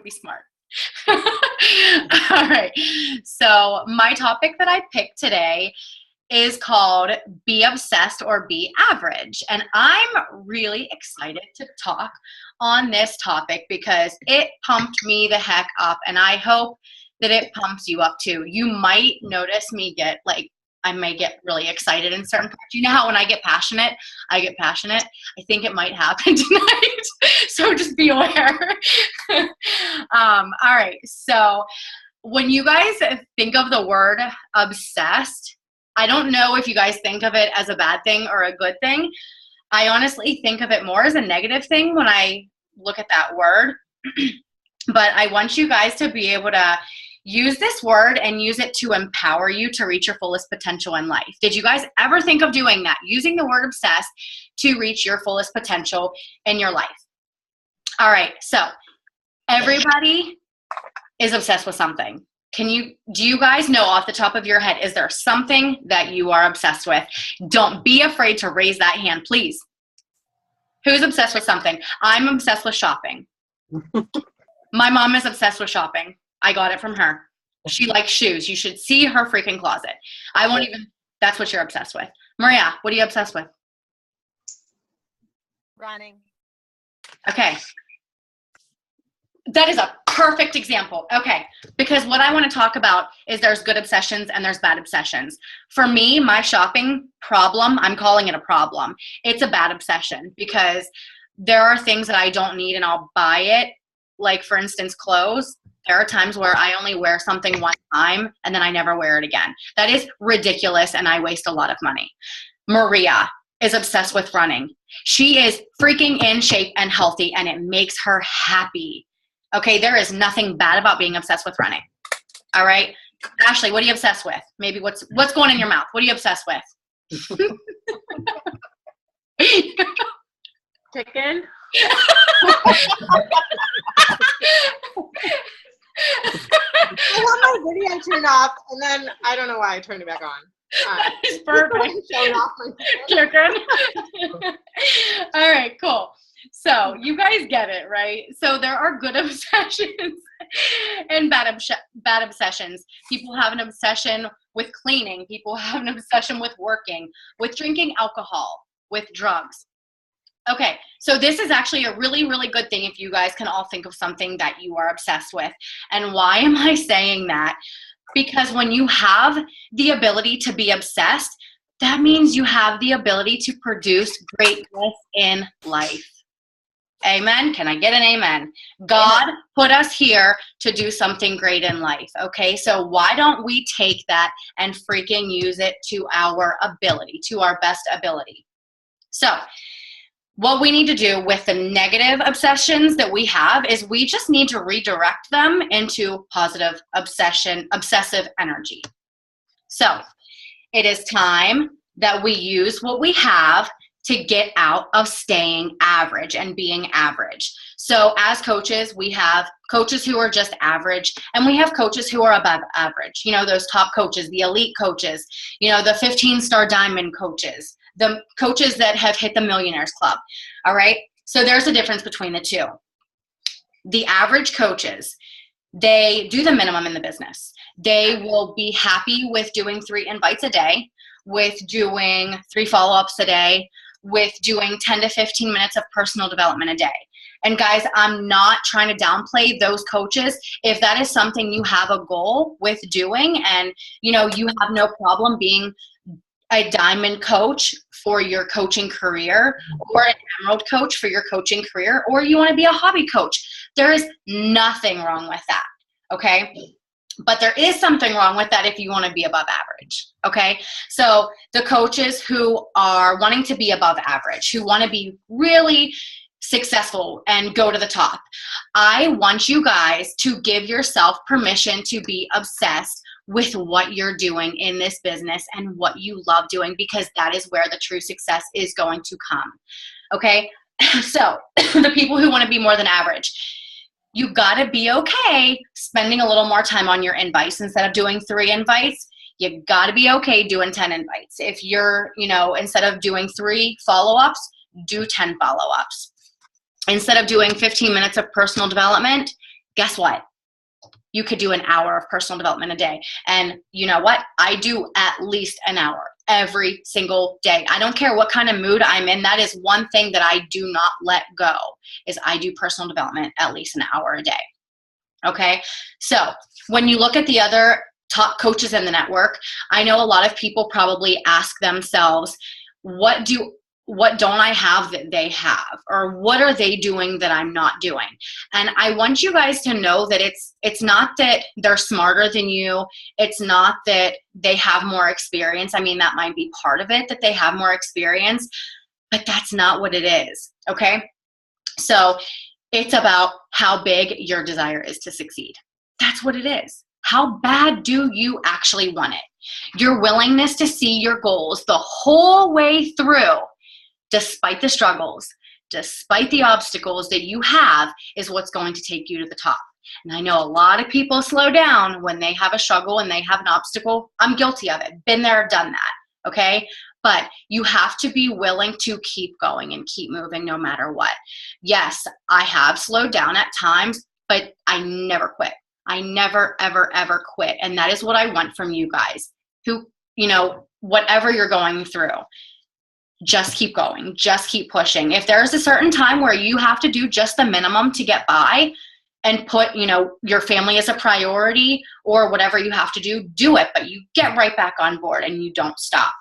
Be smart. All right. So my topic that I picked today is called Be Obsessed or Be Average. And I'm really excited to talk on this topic because it pumped me the heck up, and I hope that it pumps you up too. You might notice me get I may get really excited in certain parts. You know how when I get passionate, I get passionate? I think it might happen tonight. So just be aware. All right. So when you guys think of the word obsessed, I don't know if you guys think of it as a bad thing or a good thing. I honestly think of it more as a negative thing when I look at that word. But I want you guys to be able to use this word and use it to empower you to reach your fullest potential in life. Did you guys ever think of doing that? Using the word obsessed to reach your fullest potential in your life? All right. So everybody is obsessed with something. Do you guys know off the top of your head, is there something that you are obsessed with? Don't be afraid to raise that hand, please. Who's obsessed with something? I'm obsessed with shopping. My mom is obsessed with shopping. I got it from her. She likes shoes. You should see her freaking closet. That's what you're obsessed with. Maria, what are you obsessed with? Running. Okay. That is a perfect example. Okay. Because what I want to talk about is there's good obsessions and there's bad obsessions. For me, my shopping problem, I'm calling it a problem. It's a bad obsession because there are things that I don't need and I'll buy it. Like, for instance, clothes. There are times where I only wear something one time and then I never wear it again. That is ridiculous and I waste a lot of money. Maria is obsessed with running. She is freaking in shape and healthy and it makes her happy. Okay, there is nothing bad about being obsessed with running. All right? Ashley, what are you obsessed with? Maybe what's going in your mouth? What are you obsessed with? Chicken. I want my video turned off, and then I don't know why I turned it back on. It's perfect. Chicken. All right, cool. So you guys get it, right? So there are good obsessions and bad obsessions. People have an obsession with cleaning. People have an obsession with working, with drinking alcohol, with drugs. Okay, so this is actually a really, really good thing if you guys can all think of something that you are obsessed with. And why am I saying that? Because when you have the ability to be obsessed, that means you have the ability to produce greatness in life. Amen? Can I get an amen? God put us here to do something great in life, okay? So why don't we take that and freaking use it to our ability, to our best ability? So what we need to do with the negative obsessions that we have is we just need to redirect them into positive obsessive energy. So it is time that we use what we have to get out of staying average and being average. So as coaches, we have coaches who are just average, and we have coaches who are above average. You know, those top coaches, the elite coaches, you know, the 15-star diamond coaches, the coaches that have hit the Millionaires Club. All right. So there's a difference between the two. The average coaches, they do the minimum in the business. They will be happy with doing 3 invites a day, with doing 3 follow-ups a day, with doing 10 to 15 minutes of personal development a day. And guys, I'm not trying to downplay those coaches. If that is something you have a goal with doing and, you know, you have no problem being a diamond coach for your coaching career or an emerald coach for your coaching career, or you want to be a hobby coach, there is nothing wrong with that, okay? But there is something wrong with that if you want to be above average, okay? So the coaches who are wanting to be above average, who want to be really successful and go to the top, I want you guys to give yourself permission to be obsessed with what you're doing in this business and what you love doing, because that is where the true success is going to come, okay? So the people who want to be more than average, you got to be okay spending a little more time on your invites. Instead of doing 3 invites, you got to be okay doing 10 invites. If you're, you know, instead of doing 3 follow-ups, do 10 follow-ups. Instead of doing 15 minutes of personal development, guess what? You could do an hour of personal development a day. And you know what? I do at least an hour every single day. I don't care what kind of mood I'm in. That is one thing that I do not let go, is I do personal development at least an hour a day. Okay. So when you look at the other top coaches in the network, I know a lot of people probably ask themselves, what don't I have that they have? Or what are they doing that I'm not doing? And I want you guys to know that it's not that they're smarter than you. It's not that they have more experience. I mean, that might be part of it, that they have more experience, but that's not what it is. Okay. So it's about how big your desire is to succeed. That's what it is. How bad do you actually want it? Your willingness to see your goals the whole way through, despite the struggles, despite the obstacles that you have, is what's going to take you to the top. And I know a lot of people slow down when they have a struggle and they have an obstacle. I'm guilty of it. Been there, done that. Okay? But you have to be willing to keep going and keep moving no matter what. Yes, I have slowed down at times, but I never quit. I never, ever, ever quit. And that is what I want from you guys who, whatever you're going through, just keep going, just keep pushing. If there's a certain time where you have to do just the minimum to get by and put, your family as a priority or whatever you have to do it, but you get right back on board and you don't stop.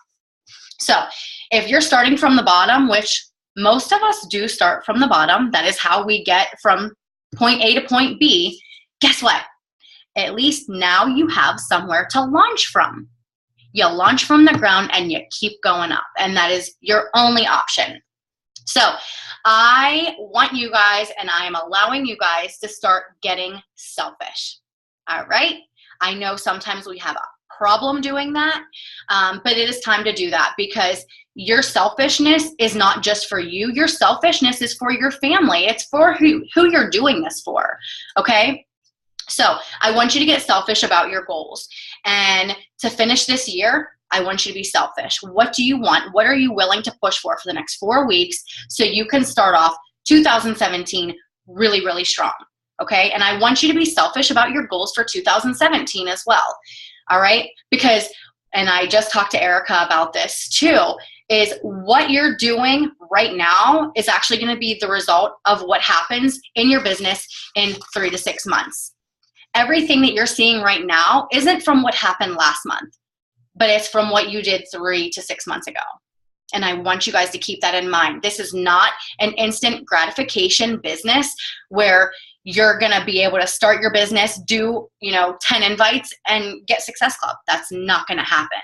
So if you're starting from the bottom, which most of us do start from the bottom, that is how we get from point A to point B, guess what? At least now you have somewhere to launch from. You launch from the ground and you keep going up, and that is your only option. So I want you guys, and I am allowing you guys to start getting selfish. All right? I know sometimes we have a problem doing that, but it is time to do that, because your selfishness is not just for you. Your selfishness is for your family. It's for who you're doing this for, okay? So I want you to get selfish about your goals. And to finish this year, I want you to be selfish. What do you want? What are you willing to push for the next 4 weeks so you can start off 2017 really, really strong, okay? And I want you to be selfish about your goals for 2017 as well, all right? Because, and I just talked to Erica about this too, is what you're doing right now is actually going to be the result of what happens in your business in 3 to 6 months. Everything that you're seeing right now isn't from what happened last month, but it's from what you did 3 to 6 months ago. And I want you guys to keep that in mind. This is not an instant gratification business where you're going to be able to start your business, do, 10 invites and get Success Club. That's not going to happen.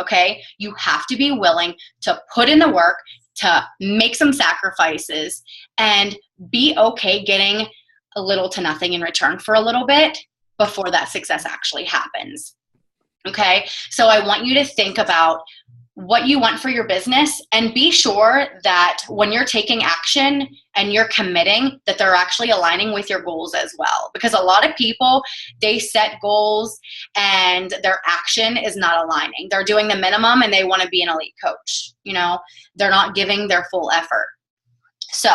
Okay. You have to be willing to put in the work, to make some sacrifices, and be okay getting a little to nothing in return for a little bit before that success actually happens. Okay. So I want you to think about what you want for your business, and be sure that when you're taking action and you're committing, that they're actually aligning with your goals as well. Because a lot of people, they set goals and their action is not aligning. They're doing the minimum and they want to be an elite coach. They're not giving their full effort. So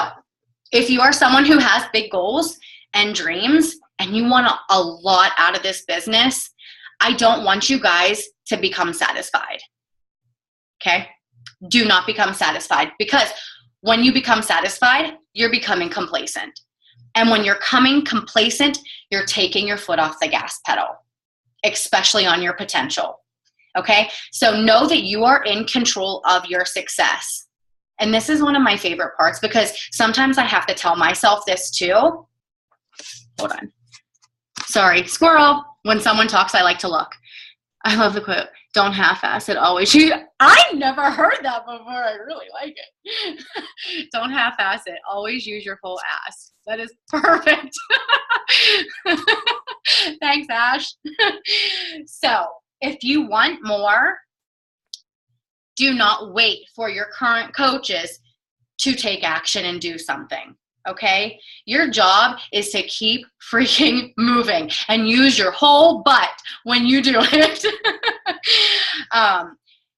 if you are someone who has big goals and dreams and you want a lot out of this business, I don't want you guys to become satisfied. Okay? Do not become satisfied, because when you become satisfied, you're becoming complacent. And when you're coming complacent, you're taking your foot off the gas pedal, especially on your potential. Okay? So know that you are in control of your success. And this is one of my favorite parts, because sometimes I have to tell myself this too. Hold on. Sorry, squirrel. When someone talks, I like to look. I love the quote. Don't half-ass it, always. I never heard that before. I really like it. Don't half-ass it. Always use your full ass. That is perfect. Thanks, Ash. So if you want more, do not wait for your current coaches to take action and do something. Okay? Your job is to keep freaking moving and use your whole butt when you do it.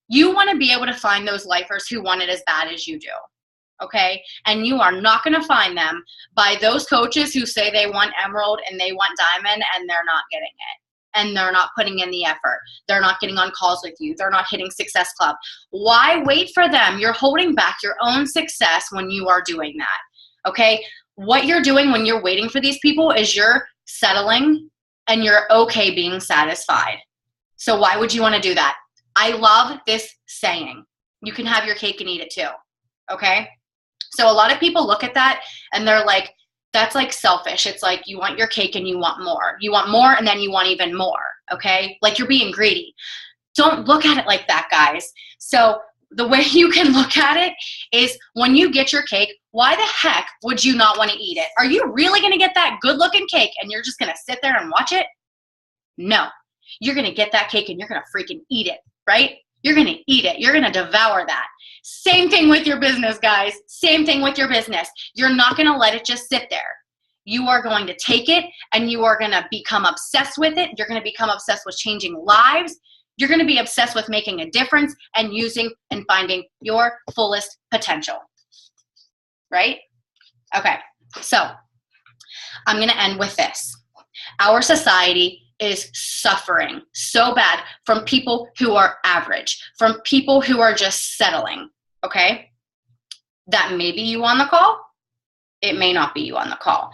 You want to be able to find those lifers who want it as bad as you do. okay? And you are not going to find them by those coaches who say they want emerald and they want diamond and they're not getting it. And they're not putting in the effort. They're not getting on calls with you. They're not hitting Success Club. Why wait for them? You're holding back your own success when you are doing that, okay? What you're doing when you're waiting for these people is you're settling and you're okay being satisfied. So why would you want to do that? I love this saying. You can have your cake and eat it too, okay? So a lot of people look at that and they're like, that's like selfish. It's like you want your cake and you want more. You want more and then you want even more, okay? Like you're being greedy. Don't look at it like that, guys. So the way you can look at it is when you get your cake, why the heck would you not want to eat it? Are you really going to get that good-looking cake and you're just going to sit there and watch it? No. You're going to get that cake and you're going to freaking eat it, right? You're going to eat it. You're going to devour that. Same thing with your business, guys. Same thing with your business. You're not going to let it just sit there. You are going to take it and you are going to become obsessed with it. You're going to become obsessed with changing lives. You're going to be obsessed with making a difference and using and finding your fullest potential. Right? Okay. So I'm going to end with this. Our society is suffering so bad from people who are average, from people who are just settling, okay? That may be you on the call. It may not be you on the call.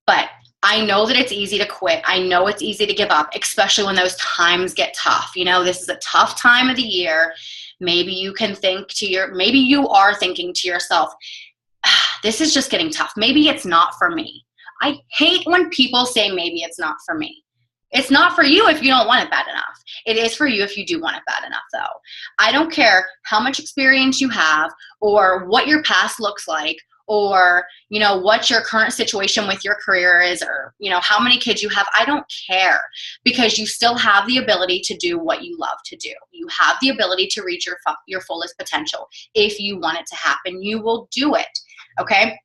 But I know that it's easy to quit. I know it's easy to give up, especially when those times get tough. You know, this is a tough time of the year. Maybe you can maybe you are thinking to yourself, this is just getting tough. Maybe it's not for me. I hate when people say maybe it's not for me. It's not for you if you don't want it bad enough. It is for you if you do want it bad enough, though. I don't care how much experience you have or what your past looks like or, you know, what your current situation with your career is or, you know, how many kids you have. I don't care because you still have the ability to do what you love to do. You have the ability to reach your fullest potential. If you want it to happen, you will do it, okay?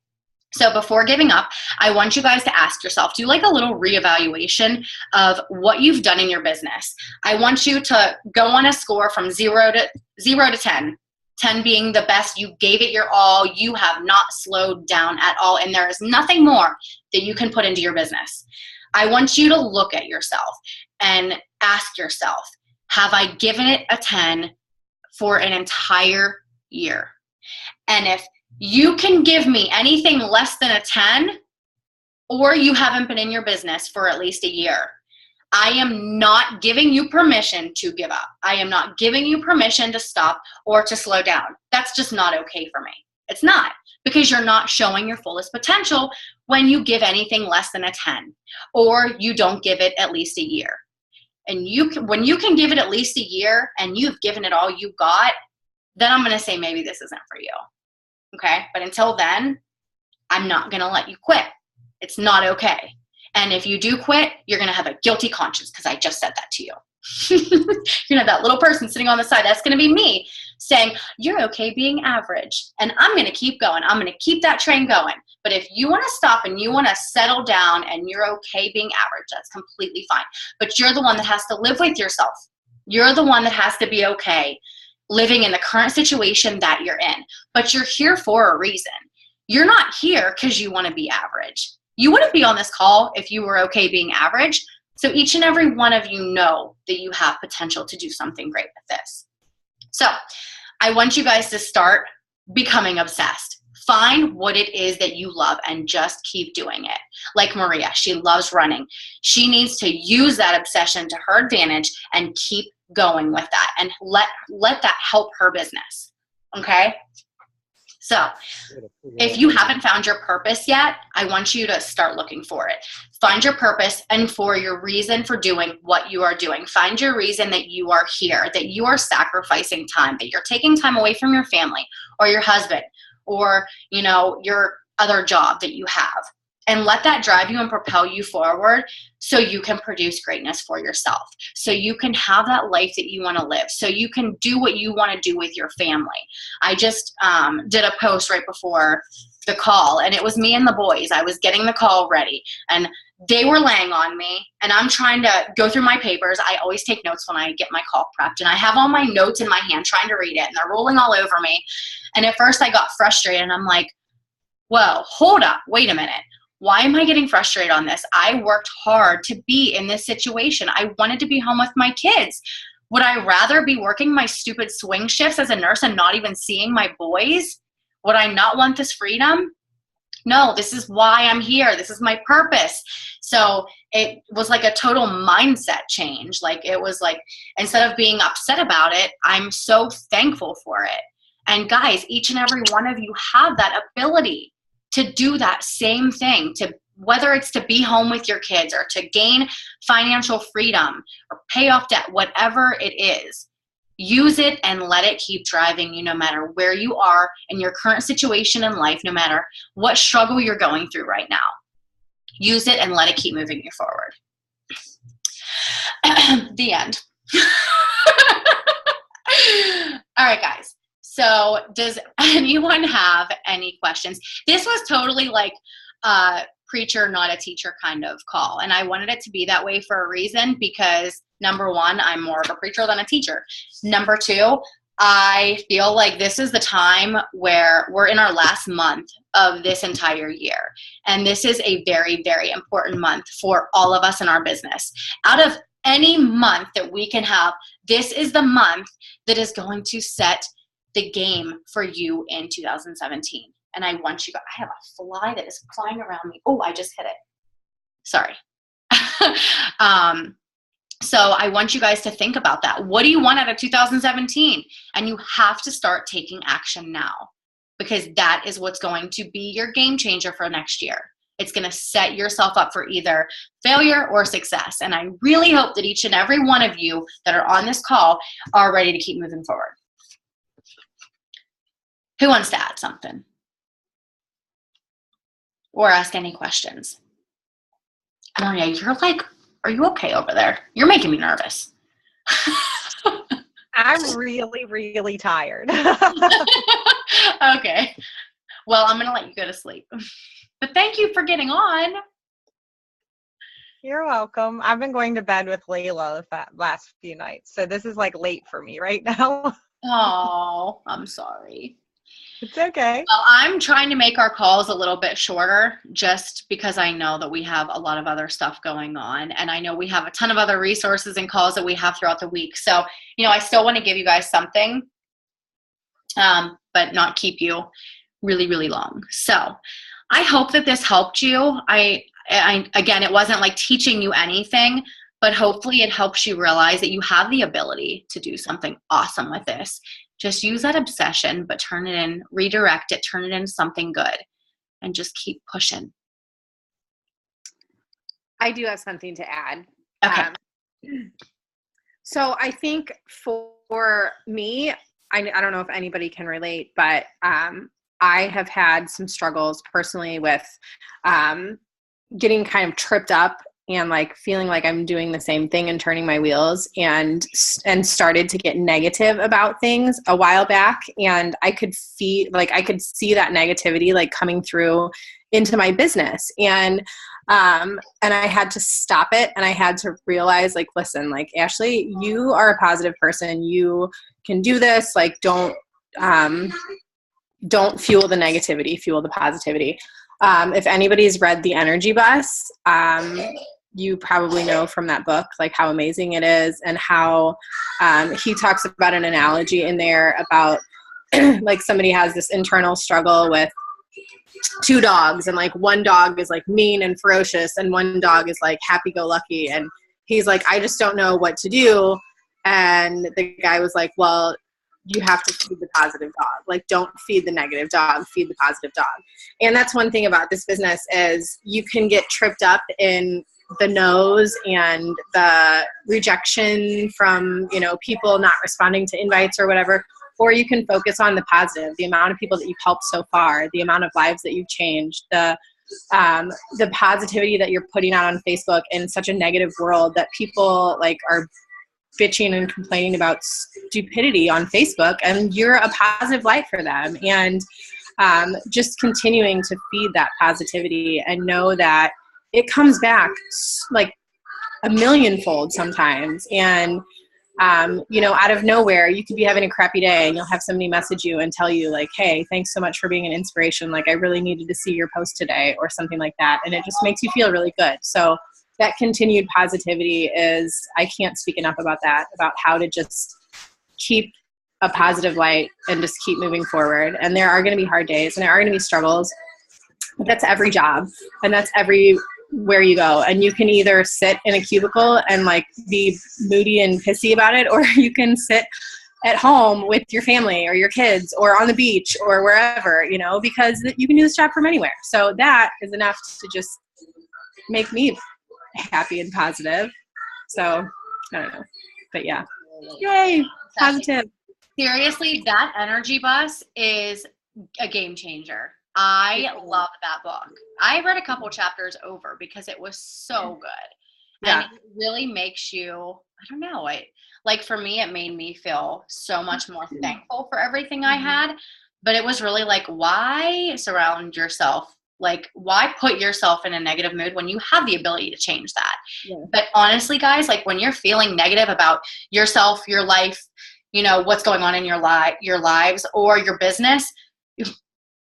So before giving up, I want you guys to ask yourself, do like a little reevaluation of what you've done in your business. I want you to go on a score from 0 to 10. 10 being the best, you gave it your all, you have not slowed down at all, and there is nothing more that you can put into your business. I want you to look at yourself and ask yourself, have I given it a 10 for an entire year? And if you can give me anything less than a 10, or you haven't been in your business for at least a year, I am not giving you permission to give up. I am not giving you permission to stop or to slow down. That's just not okay for me. It's not, because you're not showing your fullest potential when you give anything less than a 10, or you don't give it at least a year. And when you can give it at least a year and you've given it all you got, then I'm going to say maybe this isn't for you. Okay? But until then, I'm not going to let you quit. It's not okay. And if you do quit, you're going to have a guilty conscience because I just said that to you. You're going to have that little person sitting on the side. That's going to be me saying, you're okay being average. And I'm going to keep going. I'm going to keep that train going. But if you want to stop and you want to settle down and you're okay being average, that's completely fine. But you're the one that has to live with yourself. You're the one that has to be okay living in the current situation that you're in. But you're here for a reason. You're not here because you want to be average. You wouldn't be on this call if you were okay being average. So each and every one of you know that you have potential to do something great with this. So I want you guys to start becoming obsessed. Find what it is that you love and just keep doing it. Like Maria, she loves running. She needs to use that obsession to her advantage and keep going with that and let that help her business. Okay? So if you haven't found your purpose yet, I want you to start looking for it. Find your purpose and for your reason for doing what you are doing. Find your reason that you are here, that you are sacrificing time, that you're taking time away from your family or your husband or, you know, your other job that you have. And let that drive you and propel you forward so you can produce greatness for yourself, so you can have that life that you want to live, so you can do what you want to do with your family. I just did a post right before the call, and it was me and the boys. I was getting the call ready, and they were laying on me, and I'm trying to go through my papers. I always take notes when I get my call prepped, and I have all my notes in my hand trying to read it, and they're rolling all over me. And at first I got frustrated, and I'm like, whoa, hold up, wait a minute. Why am I getting frustrated on this? I worked hard to be in this situation. I wanted to be home with my kids. Would I rather be working my stupid swing shifts as a nurse and not even seeing my boys? Would I not want this freedom? No, this is why I'm here. This is my purpose. So it was like a total mindset change. Like, it was like, instead of being upset about it, I'm so thankful for it. And guys, each and every one of you have that ability to do that same thing, to whether it's to be home with your kids or to gain financial freedom or pay off debt, whatever it is. Use it and let it keep driving you no matter where you are in your current situation in life, no matter what struggle you're going through right now. Use it and let it keep moving you forward. The end. All right, guys. So does anyone have any questions? This was totally like a preacher, not a teacher kind of call. And I wanted it to be that way for a reason, because number one, I'm more of a preacher than a teacher. Number two, I feel like this is the time where we're in our last month of this entire year. And this is a very, very important month for all of us in our business. Out of any month that we can have, this is the month that is going to set the game for you in 2017. And I want you guys, I have a fly that is flying around me. Oh, I just hit it. Sorry. So I want you guys to think about that. What do you want out of 2017? And you have to start taking action now, because that is what's going to be your game changer for next year. It's going to set yourself up for either failure or success. And I really hope that each and every one of you that are on this call are ready to keep moving forward. Who wants to add something? Or ask any questions? Maria, you're like, are you okay over there? You're making me nervous. I'm really, really tired. Okay. Well, I'm going to let you go to sleep. But thank you for getting on. You're welcome. I've been going to bed with Layla the last few nights, so this is like late for me right now. Oh, I'm sorry. It's okay. Well, I'm trying to make our calls a little bit shorter, just because I know that we have a lot of other stuff going on. And I know we have a ton of other resources and calls that we have throughout the week. So, I still want to give you guys something, but not keep you really, really long. So I hope that this helped you. Again, it wasn't like teaching you anything, but hopefully it helps you realize that you have the ability to do something awesome with this. Just use that obsession, but turn it in, redirect it, turn it into something good, and just keep pushing. I do have something to add. Okay. So I think for me, I don't know if anybody can relate, but I have had some struggles personally with getting kind of tripped up and like feeling like I'm doing the same thing and turning my wheels, and started to get negative about things a while back. And I could see that negativity like coming through into my business. And I had to stop it, and I had to realize, like, listen, like, Ashley, you are a positive person. You can do this. Like, don't fuel the negativity, fuel the positivity. If anybody's read The Energy Bus, you probably know from that book, like, how amazing it is, and how he talks about an analogy in there about like somebody has this internal struggle with two dogs, and like one dog is like mean and ferocious, and one dog is like happy-go-lucky, and he's like, I just don't know what to do. And the guy was like, well, you have to feed the positive dog. Like, don't feed the negative dog, feed the positive dog. And that's one thing about this business is you can get tripped up in the no's and the rejection from, people not responding to invites or whatever, or you can focus on the positive, the amount of people that you've helped so far, the amount of lives that you've changed, the positivity that you're putting out on Facebook in such a negative world that people like are bitching and complaining about stupidity on Facebook, and you're a positive light for them. And just continuing to feed that positivity and know that it comes back like a millionfold sometimes. And out of nowhere, you could be having a crappy day and you'll have somebody message you and tell you like, hey, thanks so much for being an inspiration. Like, I really needed to see your post today, or something like that. And it just makes you feel really good. So that continued positivity is, I can't speak enough about that, about how to just keep a positive light and just keep moving forward. And there are going to be hard days and there are going to be struggles, but that's every job and that's everywhere you go. And you can either sit in a cubicle and like be moody and pissy about it, or you can sit at home with your family or your kids or on the beach or wherever, because you can do this job from anywhere. So that is enough to just make me happy and positive. So I don't know, but yeah, yay, positive. Seriously, that energy bus is a game changer. I love that book. I read a couple chapters over because it was so good. And it really makes you, I don't know, like for me, it made me feel so much more thankful for everything I had. But it was really like, why surround yourself? Like, why put yourself in a negative mood when you have the ability to change that? Yeah. But honestly, guys, like when you're feeling negative about yourself, your life, what's going on in your lives or your business,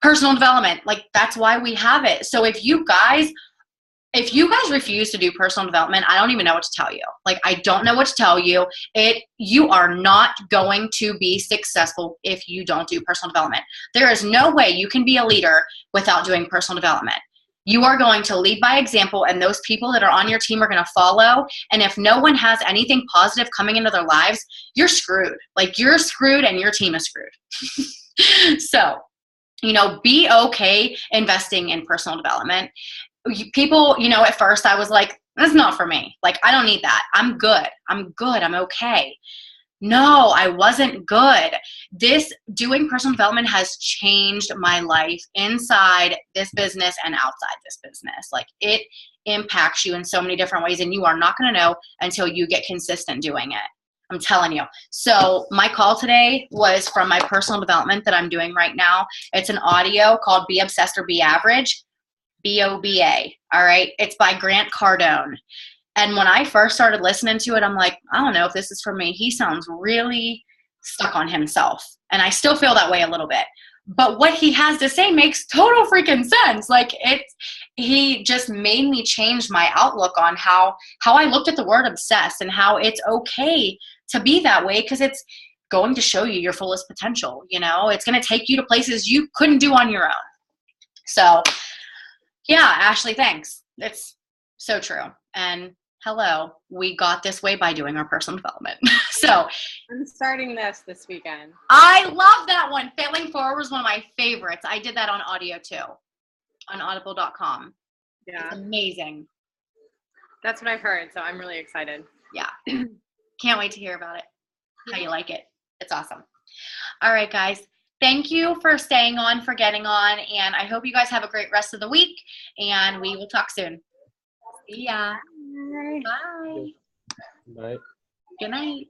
personal development, like that's why we have it. So if you guys refuse to do personal development, I don't even know what to tell you. Like, I don't know what to tell you. You are not going to be successful if you don't do personal development. There is no way you can be a leader without doing personal development. You are going to lead by example, and those people that are on your team are going to follow. And if no one has anything positive coming into their lives, you're screwed. Like, you're screwed and your team is screwed. So, be okay investing in personal development. People, at first I was like, that's not for me. Like, I don't need that. I'm good. I'm okay. No, I wasn't good. This doing personal development has changed my life inside this business and outside this business. Like, it impacts you in so many different ways, and you are not going to know until you get consistent doing it. I'm telling you. So my call today was from my personal development that I'm doing right now. It's an audio called Be Obsessed or Be Average. BOBA. All right. It's by Grant Cardone. And when I first started listening to it, I'm like, I don't know if this is for me. He sounds really stuck on himself. And I still feel that way a little bit. But what he has to say makes total freaking sense. Like, he just made me change my outlook on how I looked at the word obsessed and how it's okay to be that way, because it's going to show you your fullest potential. It's going to take you to places you couldn't do on your own. So yeah, Ashley, thanks. It's so true. And hello, we got this way by doing our personal development. So I'm starting this weekend. I love that one. Failing Forward was one of my favorites. I did that on audio too, on audible.com. Yeah. It's amazing. That's what I've heard. So I'm really excited. Yeah. Can't wait to hear about it. How you like it. It's awesome. All right, guys. Thank you for staying on, for getting on, and I hope you guys have a great rest of the week, and we will talk soon. See ya. Bye. Bye. Bye. Good night.